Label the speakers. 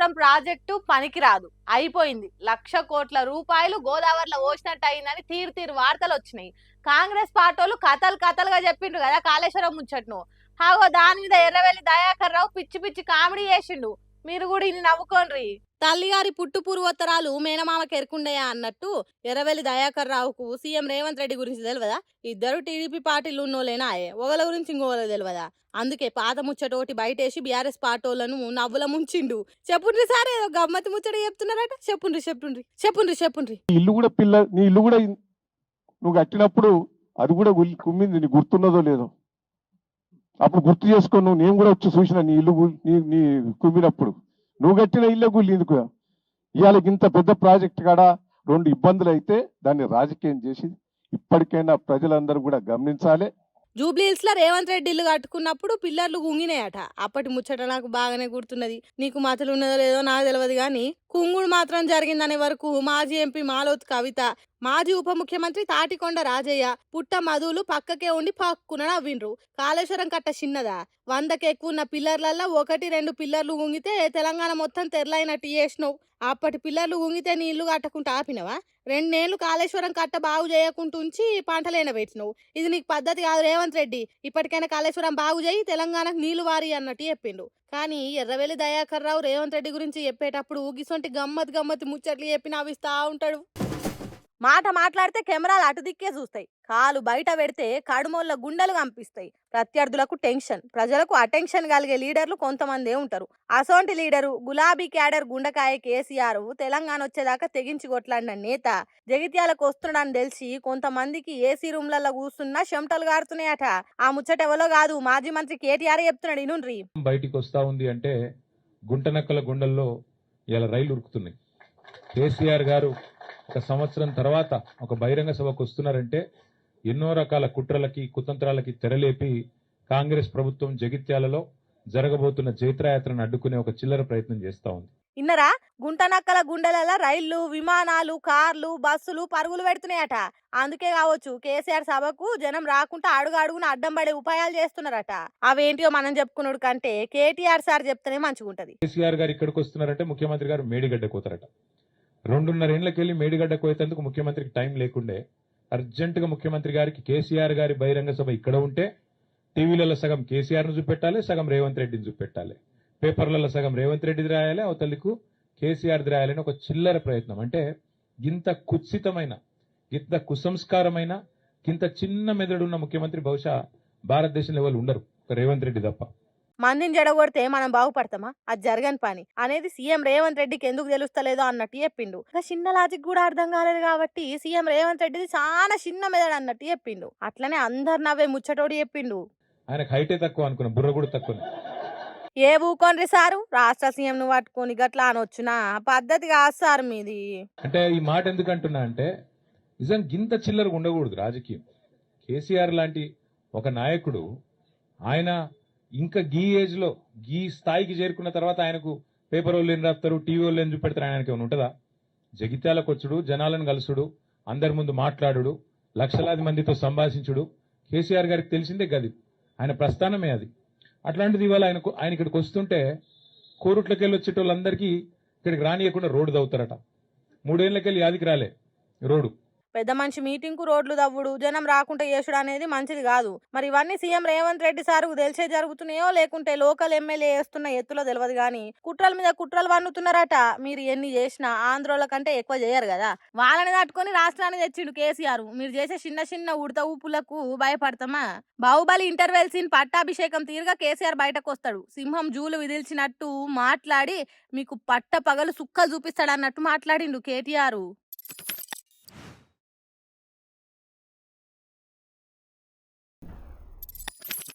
Speaker 1: Kaleshwaram project పనికిరాదు, అయిపోయింది, 1,00,00,000 రూపాయలు గోదావరిలో పోసినట్టు అయిందని తీరు తీరు వార్తలు వచ్చినాయి. కాంగ్రెస్ పార్టీలు కథలు కథలుగా చెప్పిండ్రు కదా కాళేశ్వరం ముచ్చట్ను. హాగో దాని మీద ఎర్రవెల్లి దయాకర్ రావు పిచ్చి పిచ్చి కామెడీ చేసిండు. మీరు కూడా ఇన్ని నవ్వుకోండ్రి. తల్లిగారి పుట్టు పూర్వోత్తరాలు మేనమామకి ఎరుకుండయా అన్నట్టు ఎర్రవెల్లి దయాకర్ రావుకు సీఎం రేవంత్ రెడ్డి గురించి తెలియదా? ఇద్దరు టీడీపీ పార్టీలు ఉన్నోలేనా, ఒకళ్ళ గురించి ఇంకోళ్ళ తెలియదా? అందుకే పాత ముచ్చటోటి బయటేసి బీఆర్ఎస్ పార్టీలను నవ్వుల ముంచిండు. చెప్పుండ్రి సార్, ఏదో గమ్మతి ముచ్చట చెప్తున్నారట. చెప్పుండ్రి చెప్పుండ్రి చెప్పుండ్రి చెప్పుండ్రి.
Speaker 2: ఇల్లు కూడా నీ ఇల్లు కూడా నువ్వు కట్టినప్పుడు అది కూడా కుమ్మింది, నీకు గుర్తున్నదో లేదో అప్పుడు గుర్తు చేసుకో. నేను కూడా వచ్చి చూసిన నీ ఇల్లు నీ కుమ్మినప్పుడు. నువ్వు కట్టిన ఇల్లే గుళ్ళు ఎందుకు? ఇవాళ ఇంత పెద్ద ప్రాజెక్ట్ కాడ 2 ఇబ్బందులు అయితే దాన్ని రాజకీయం చేసి ఇప్పటికైనా ప్రజలందరూ కూడా గమనించాలి.
Speaker 1: జూబ్లీహిల్స్ లో రేవంత్ రెడ్డి ఇల్లు కట్టుకున్నప్పుడు పిల్లర్లు గుంగినాయట. అప్పటి ముచ్చట నాకు బాగానే గుర్తున్నది. నీకు మతలు ఉన్నదో లేదో నాకు తెలియదు గాని కుంగుడు మాత్రం జరిగిందనే వరకు మాజీ ఎంపీ మాలోత్ కవిత, మాజీ ఉప ముఖ్యమంత్రి తాటికొండ రాజయ్య పుట్ట మధులు పక్కకే ఉండి పక్కున నవ్విండ్రు. కాళేశ్వరం కట్ట చిన్నదా? 100కి ఎక్కువ ఉన్న పిల్లర్లల్లో 1-2 పిల్లర్లు గుంగితే తెలంగాణ మొత్తం తెరలైనట్టు చేసినావు. అప్పటి పిల్లర్లు గుంగితే నీ ఇల్లు కట్టకుండా ఆపినవా? 2 ఏళ్లు కాళేశ్వరం కట్ట బాగు చేయకుండా ఉంచి పంటలైన పెట్టినవు. ఇది నీకు పద్ధతి కాదు రేవంత్ రెడ్డి. ఇప్పటికైనా కాళేశ్వరం బాగు చేయి, తెలంగాణకు నీళ్లు వారి అన్నట్టు చెప్పిండు. కానీ ఎర్రవెల్లి దయాకర్ రావు రేవంత్ రెడ్డి గురించి చెప్పేటప్పుడు గిసొంటి గమ్మతి ముచ్చట్లు చెప్పి నవ్విస్తా ఉంటాడు. మాట మాట్లాడితే కెమెరాలు అటు దిక్కే చూస్తాయి, కాలు బయట పెడితే కడుమోళ్ళ గుండెలు కంపిస్తాయి. ప్రత్యర్థులకు టెన్షన్, ప్రజలకు అటెన్షన్ కలిగే లీడర్లు కొంతమందే ఉంటారు. అసోంటి లీడరు గులాబీ క్యాడర్ గుండకాయ కేసీఆర్ తెలంగాణ వచ్చేదాకా తెగించి కొట్లాడిన నేత జగిత్యాలకు వస్తున్నాడని తెలిసి కొంతమందికి ఏసీ రూమ్లలో కూర్చున్నా చెమటలు గారుతున్నాయట. ఆ ముచ్చట ఎవరో కాదు, మాజీ మంత్రి కేటీఆర్ చెప్తున్నాడు. ఇనుండ్రి.
Speaker 3: బయటికి వస్తా ఉంది అంటే గుంటనక్కల గుండెల్లో ఇలా రైలు ఉరుకుతున్నాయి. కేసీఆర్ గారు 1 సంవత్సరం తర్వాత ఒక బహిరంగ సభకు వస్తున్నారంటే ఎన్నో రకాల కుట్రలకి కుతంత్రాలకి తెరలేపి కాంగ్రెస్ ప్రభుత్వం జగిత్యాలలో జరగబోతున్న జైత్రయాత్రను అడ్డుకునే ఒక చిల్లర ప్రయత్నం చేస్తా ఉంది.
Speaker 1: ఇన్నరా, గుంటనక్కల గుండెల రైళ్లు, విమానాలు, కార్లు, బస్సులు పరుగులు పెడుతున్నాయట. అందుకే కావచ్చు కేసీఆర్ సభకు జనం రాకుండా అడుగున అడ్డం పడే ఉపాయాలు చేస్తున్నారట. అవేంటియో మనం చెప్పుకున్నాడు కంటే కేటీఆర్ సార్ చెప్తేనే మంచిగుంటది.
Speaker 3: కేసీఆర్ గారు ఇక్కడికి వస్తున్నారంటే ముఖ్యమంత్రి గారు మేడిగడ్డ కోతారట. 2.5 ఏళ్లకి వెళ్ళి మేడిగడ్డ కోయేందుకు ముఖ్యమంత్రికి టైం లేకుండే అర్జెంటుగా ముఖ్యమంత్రి గారికి కేసీఆర్ గారి బహిరంగ సభ ఇక్కడ ఉంటే టీవీలలో సగం కేసీఆర్ ను చూపెట్టాలి, సగం రేవంత్ రెడ్డిని చూపెట్టాలి, పేపర్లలో సగం రేవంత్ రెడ్డిది రాయాలి, అవతలకు కేసీఆర్ది రాయాలని ఒక చిల్లర ప్రయత్నం. అంటే ఇంత కుత్సితమైన, ఇంత కుసంస్కారమైన, ఇంత చిన్న మెదడున్న ముఖ్యమంత్రి బహుశా భారతదేశంలో ఎవరు ఉండరు, ఒక రేవంత్ రెడ్డి తప్ప.
Speaker 1: మందిని జడగొడితే మనం బాగుపడతామా? అది జరగని పని అనేది సీఎం రేవంత్ రెడ్డికి ఎందుకు తెలుస్తలేదో అన్నట్టు చెప్పిండు. చిన్న లాజిక్ కూడా అర్థం కాలేదు కాబట్టి సీఎం రేవంత్ రెడ్డిది చాలా చిన్న మెదడు అన్నట్టు చెప్పిండు. అట్లనే అందరు నవ్వే ముచ్చటోడు చెప్పిండు.
Speaker 3: ఆయనకు హైటే తక్కువ అనుకున్నా, బుర్ర కూడా తక్కువ.
Speaker 1: ఏ ఊకోండ్రి సారు, రాష్ట్ర సీఎం ను పట్టుకొని గట్లా అనొచ్చునా? పద్ధతి కాదు సార్ మీది.
Speaker 3: అంటే ఈ మాట ఎందుకు అంటున్నా అంటే నిజం గింత చిల్లరగా ఉండకూడదు రాజకీయం. కేసీఆర్ లాంటి ఒక నాయకుడు ఆయన ఇంకా గీ ఏజ్ లో గీ స్థాయికి చేరుకున్న తర్వాత ఆయనకు పేపర్ వాళ్ళు ఏం రాస్తారు, టీవీ వాళ్ళు ఏం చూపెడతారు, ఆయనకి ఏమైనా ఉంటుందా? జగిత్యాలకు వచ్చుడు, జనాలను కలుసుడు, అందరి ముందు మాట్లాడు, లక్షలాది మందితో సంభాషించుడు కేసీఆర్ గారికి తెలిసిందే గది, ఆయన ప్రస్థానమే అది. అట్లాంటిది ఇవాళ ఆయన ఇక్కడికి వస్తుంటే కోరుట్లకి వెళ్ళి వచ్చేటోళ్ళందరికీ ఇక్కడికి రానియకుండా రోడ్డు దవ్వుతారట. 3 ఏళ్లకెళ్ళి యాదికి రాలే రోడ్డు.
Speaker 1: పెద్ద మనిషి మీటింగ్ కు రోడ్లు దవ్వుడు, జనం రాకుండా చేసుడు అనేది మంచిది కాదు. మరి ఇవన్నీ సీఎం రేవంత్ రెడ్డి సార్కు తెలిసే జరుగుతున్నాయో లేకుంటే లోకల్ ఎమ్మెల్యే వేస్తున్న ఎత్తులో తెలియదు గానీ కుట్రల మీద కుట్రలు వన్నుతున్నారట. మీరు ఎన్ని చేసినా ఆంధ్రోల కంటే ఎక్కువ చేయరు కదా. వాళ్ళని తట్టుకొని రాష్ట్రాన్ని తెచ్చిండు కేసీఆర్. మీరు చేసే చిన్న ఉడత ఊపులకు భయపడతామా? బాహుబలి ఇంటర్వెల్ సీన్ పట్టాభిషేకం తీరుగా కేసీఆర్ బయటకు వస్తాడు. సింహం జూలు విదిల్చినట్టు మాట్లాడి మీకు పట్ట పగలు సుక్కలు చూపిస్తాడన్నట్టు మాట్లాడిండు కేటీఆర్.